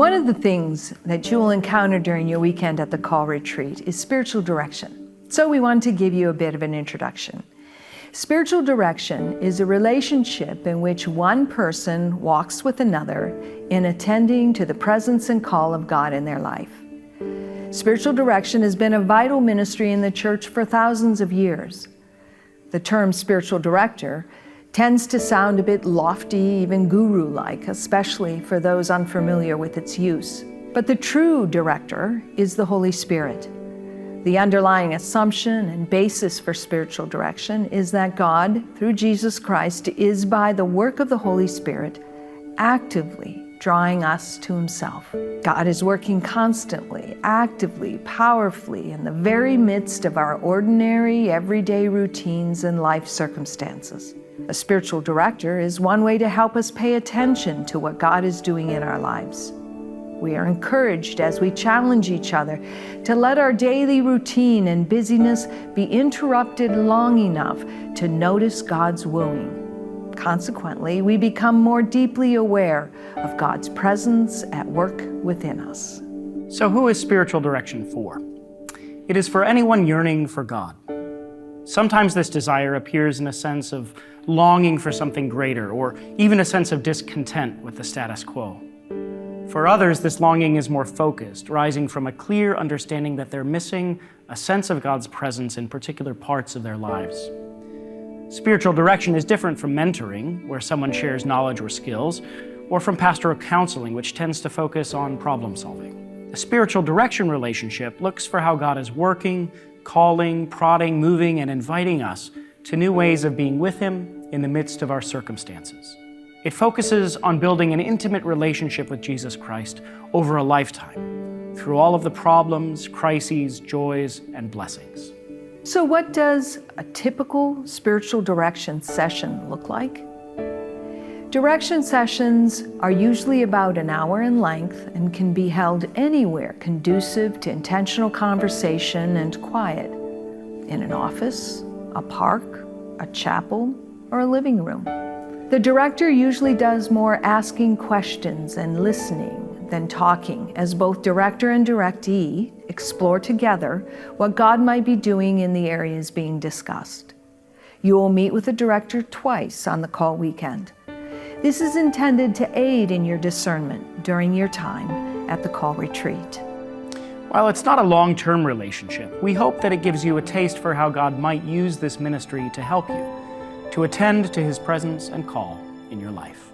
One of the things that you will encounter during your weekend at the Call Retreat is spiritual direction. So we want to give you a bit of an introduction. Spiritual direction is a relationship in which one person walks with another in attending to the presence and call of God in their life. Spiritual direction has been a vital ministry in the church for thousands of years. The term spiritual director tends to sound a bit lofty, even guru-like, especially for those unfamiliar with its use. But the true director is the Holy Spirit. The underlying assumption and basis for spiritual direction is that God, through Jesus Christ, is by the work of the Holy Spirit actively drawing us to Himself. God is working constantly, actively, powerfully in the very midst of our ordinary, everyday routines and life circumstances. A spiritual director is one way to help us pay attention to what God is doing in our lives. We are encouraged as we challenge each other to let our daily routine and busyness be interrupted long enough to notice God's wooing. Consequently, we become more deeply aware of God's presence at work within us. So who is spiritual direction for? It is for anyone yearning for God. Sometimes this desire appears in a sense of longing for something greater, or even a sense of discontent with the status quo. For others, this longing is more focused, rising from a clear understanding that they're missing a sense of God's presence in particular parts of their lives. Spiritual direction is different from mentoring, where someone shares knowledge or skills, or from pastoral counseling, which tends to focus on problem solving. A spiritual direction relationship looks for how God is working, calling, prodding, moving, and inviting us to new ways of being with Him in the midst of our circumstances. It focuses on building an intimate relationship with Jesus Christ over a lifetime, through all of the problems, crises, joys, and blessings. So what does a typical spiritual direction session look like? Direction sessions are usually about an hour in length and can be held anywhere conducive to intentional conversation and quiet, in an office, a park, a chapel, or a living room. The director usually does more asking questions and listening than talking, as both director and directee explore together what God might be doing in the areas being discussed. You will meet with the director twice on the call weekend. This is intended to aid in your discernment during your time at the call retreat. While it's not a long-term relationship, we hope that it gives you a taste for how God might use this ministry to help you to attend to His presence and call in your life.